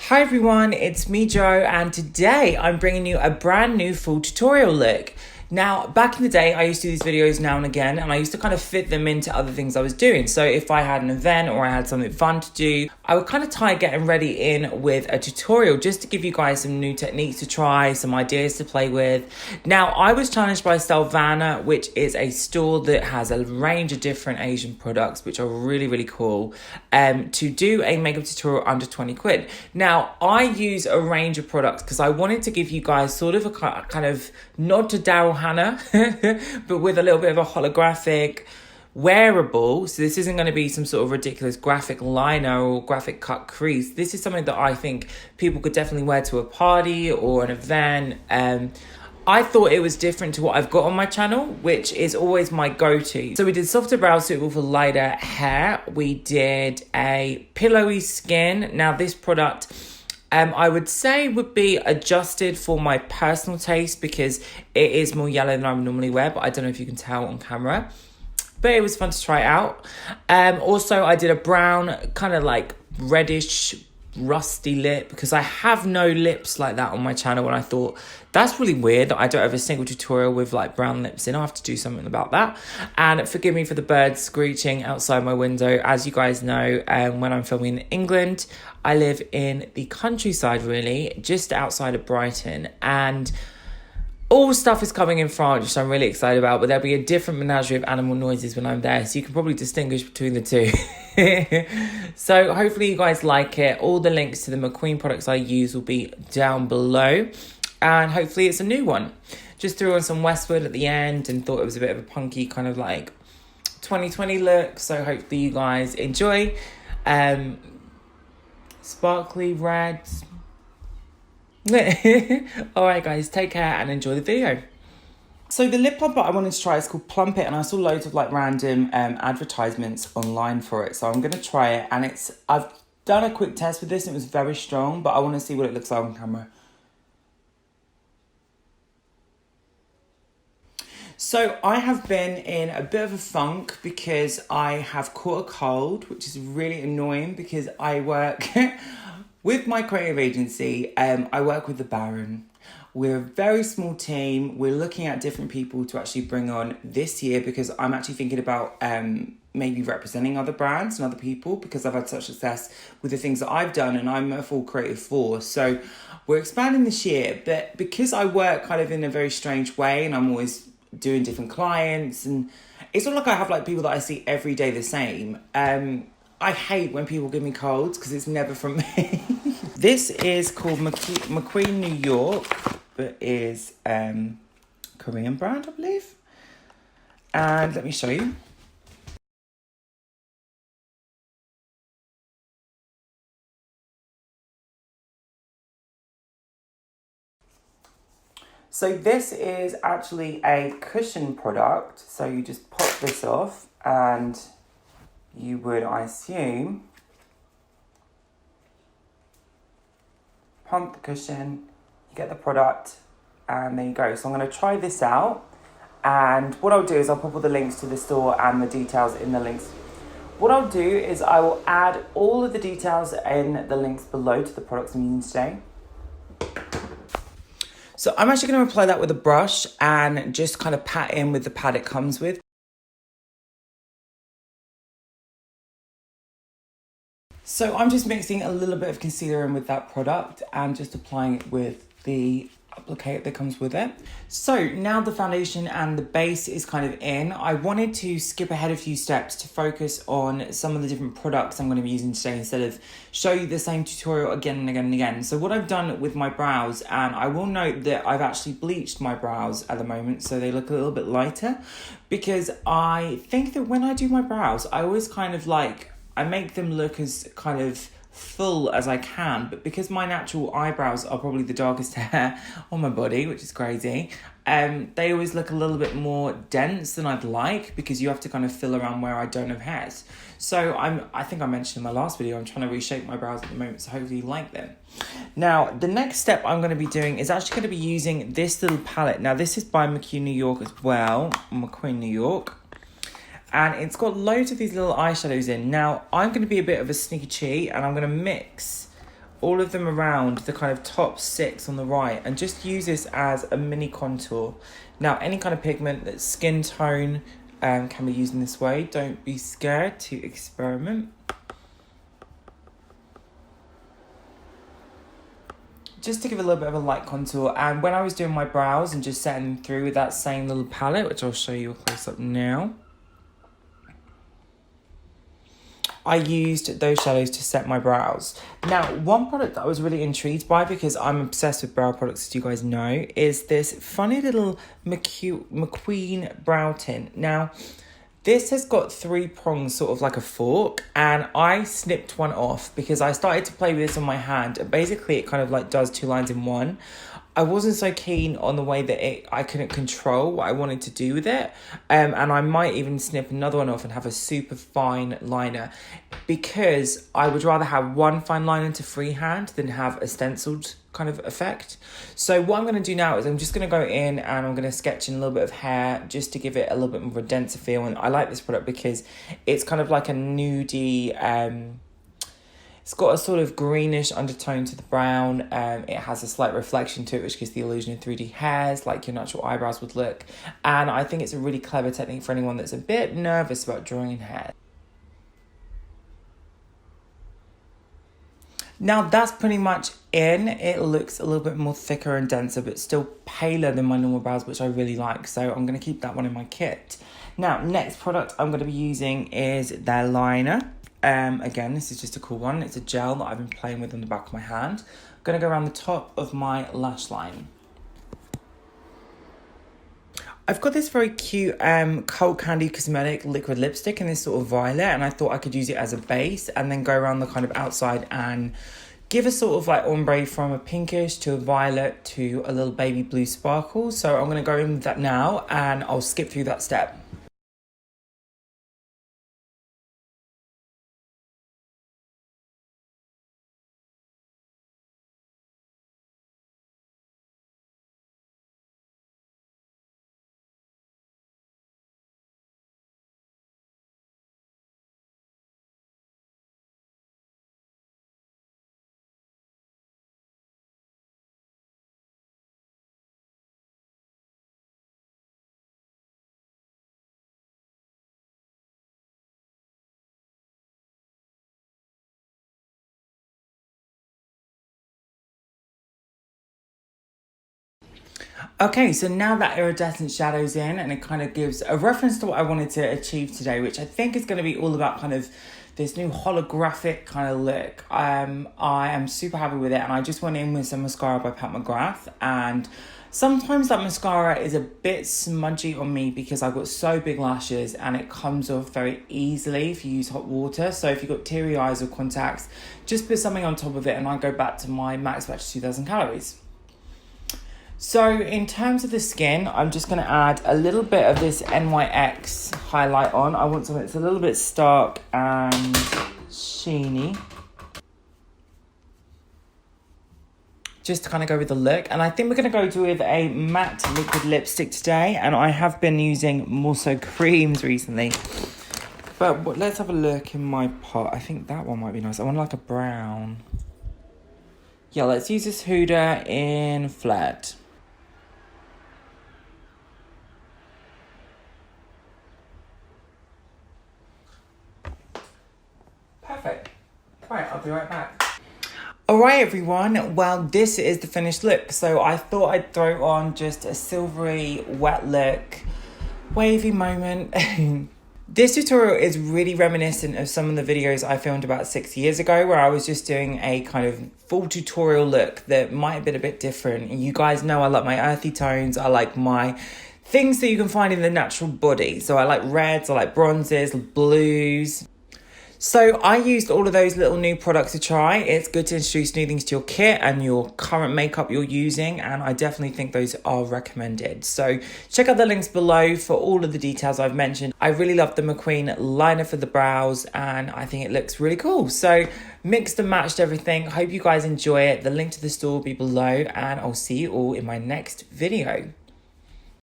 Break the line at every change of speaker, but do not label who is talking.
Hi everyone, it's me Joe, and today I'm bringing you a brand new full tutorial look. Now, back in the day, I used to do these videos now and again, and I used to kind of fit them into other things I was doing. So if I had an event or I had something fun to do, I would kind of tie getting ready in with a tutorial just to give you guys some new techniques to try, some ideas to play with. Now, I was challenged by Stylevana, which is a store that has a range of different Asian products, which are really, really cool, to do a makeup tutorial under 20 quid. Now, I use a range of products because I wanted to give you guys sort of a kind of nod to Daryl Hannah, but with a little bit of a holographic wearable. So this isn't going to be some sort of ridiculous graphic liner or graphic cut crease. This is something that I think people could definitely wear to a party or an event. I thought it was different to what I've got on my channel, which is always my go-to. So we did softer brows suitable for lighter hair. We did a pillowy skin. Now this product, I would say would be adjusted for my personal taste because it is more yellow than I would normally wear, but I don't know if you can tell on camera. But it was fun to try out. Also, I did a brown, kind of like reddish, rusty lip because I have no lips like that on my channel, and I thought that's really weird that I don't have a single tutorial with like brown lips in. I'll have to do something about that. And forgive me for the birds screeching outside my window. As you guys know, when I'm filming in England, I live in the countryside, really, just outside of Brighton, and all stuff is coming in France, which I'm really excited about, but there'll be a different menagerie of animal noises when I'm there, so you can probably distinguish between the two. So hopefully you guys like it. All the links to the McQueen products I use will be down below, and hopefully it's a new one. Just threw on some Westwood at the end and thought it was a bit of a punky kind of like 2020 look, so hopefully you guys enjoy. Sparkly reds. Alright guys, take care and enjoy the video. So the lip plumper I wanted to try is called Plump It, and I saw loads of like random advertisements online for it, so I'm going to try it. And I've done a quick test with this and it was very strong, but I want to see what it looks like on camera. So I have been in a bit of a funk because I have caught a cold, which is really annoying because I work with my creative agency. I work with the Baron. We're a very small team. We're looking at different people to actually bring on this year because I'm actually thinking about maybe representing other brands and other people because I've had such success with the things that I've done, and I'm a full creative force. So we're expanding this year, but because I work kind of in a very strange way and I'm always doing different clients, and it's not like I have like people that I see every day the same. I hate when people give me colds because it's never from me. This is called McQueen New York, but is Korean brand, I believe. And let me show you. So this is actually a cushion product. So you just pop this off and you would, I assume, pump the cushion, you get the product, and there you go. So I'm going to try this out, and what I'll do is I'll put all the links to the store and the details in the links. What I'll do is I will add all of the details in the links below to the products I'm using today. So I'm actually going to apply that with a brush and just kind of pat in with the pad it comes with. So I'm just mixing a little bit of concealer in with that product and just applying it with the applicator that comes with it. So now the foundation and the base is kind of in. I wanted to skip ahead a few steps to focus on some of the different products I'm going to be using today instead of show you the same tutorial again and again and again. So what I've done with my brows, and I will note that I've actually bleached my brows at the moment so they look a little bit lighter, because I think that when I do my brows, I always kind of like, I make them look as kind of full as I can, but because my natural eyebrows are probably the darkest hair on my body, which is crazy, they always look a little bit more dense than I'd like because you have to kind of fill around where I don't have hairs. So I think I mentioned in my last video, I'm trying to reshape my brows at the moment, so hopefully you like them. Now, the next step I'm going to be doing is actually going to be using this little palette. Now, this is by McQueen New York as well, McQueen New York. And it's got loads of these little eyeshadows in. Now, I'm going to be a bit of a sneaky cheat, and I'm going to mix all of them around the kind of top 6 on the right and just use this as a mini contour. Now, any kind of pigment that's skin tone can be used in this way. Don't be scared to experiment. Just to give a little bit of a light contour. And when I was doing my brows and just setting them through with that same little palette, which I'll show you a close-up now, I used those shadows to set my brows. Now, one product that I was really intrigued by, because I'm obsessed with brow products, as you guys know, is this funny little McQueen brow tint. Now, this has got 3 prongs, sort of like a fork, and I snipped one off because I started to play with this on my hand, and basically it kind of like does 2 lines in one. I wasn't so keen on the way that I couldn't control what I wanted to do with it. And I might even snip another one off and have a super fine liner, because I would rather have one fine liner to freehand than have a stenciled kind of effect. So what I'm going to do now is I'm just going to go in and I'm going to sketch in a little bit of hair just to give it a little bit more of a denser feel. And I like this product because it's kind of like a nudie, it's got a sort of greenish undertone to the brown. It has a slight reflection to it, which gives the illusion of 3D hairs, like your natural eyebrows would look. And I think it's a really clever technique for anyone that's a bit nervous about drawing hair. Now that's pretty much in. It looks a little bit more thicker and denser, but still paler than my normal brows, which I really like. So I'm going to keep that one in my kit. Now, next product I'm going to be using is their liner. Again, this is just a cool one. It's a gel that I've been playing with on the back of my hand. I'm going to go around the top of my lash line. I've got this very cute Cult Candy Cosmetic liquid lipstick in this sort of violet, and I thought I could use it as a base and then go around the kind of outside and give a sort of like ombre from a pinkish to a violet to a little baby blue sparkle. So I'm going to go in with that now, and I'll skip through that step. Okay, so now that iridescent shadow's in, and it kind of gives a reference to what I wanted to achieve today, which I think is going to be all about kind of this new holographic kind of look. I am super happy with it, and I just went in with some mascara by Pat McGrath, and sometimes that mascara is a bit smudgy on me because I've got so big lashes and it comes off very easily if you use hot water. So if you've got teary eyes or contacts, just put something on top of it, and I go back to my Max Batch 2000 calories. So in terms of the skin, I'm just going to add a little bit of this NYX highlight on. I want something that's a little bit stark and sheeny, just to kind of go with the look. And I think we're going to go with a matte liquid lipstick today. And I have been using more so creams recently. But let's have a look in my pot. I think that one might be nice. I want like a brown. Yeah, let's use this Huda in Flat. Perfect. Right, I'll be right back. Alright everyone, well this is the finished look. So I thought I'd throw on just a silvery wet look, wavy moment. This tutorial is really reminiscent of some of the videos I filmed about 6 years ago, where I was just doing a kind of full tutorial look that might have been a bit different. You guys know I like my earthy tones, I like my things that you can find in the natural body. So I like reds, I like bronzes, blues. So I used all of those little new products to try. It's good to introduce new things to your kit and your current makeup you're using, and I definitely think those are recommended. So check out the links below for all of the details I've mentioned. I really love the McQueen liner for the brows, and I think it looks really cool. So mixed and matched everything. Hope you guys enjoy it. The link to the store will be below, and I'll see you all in my next video.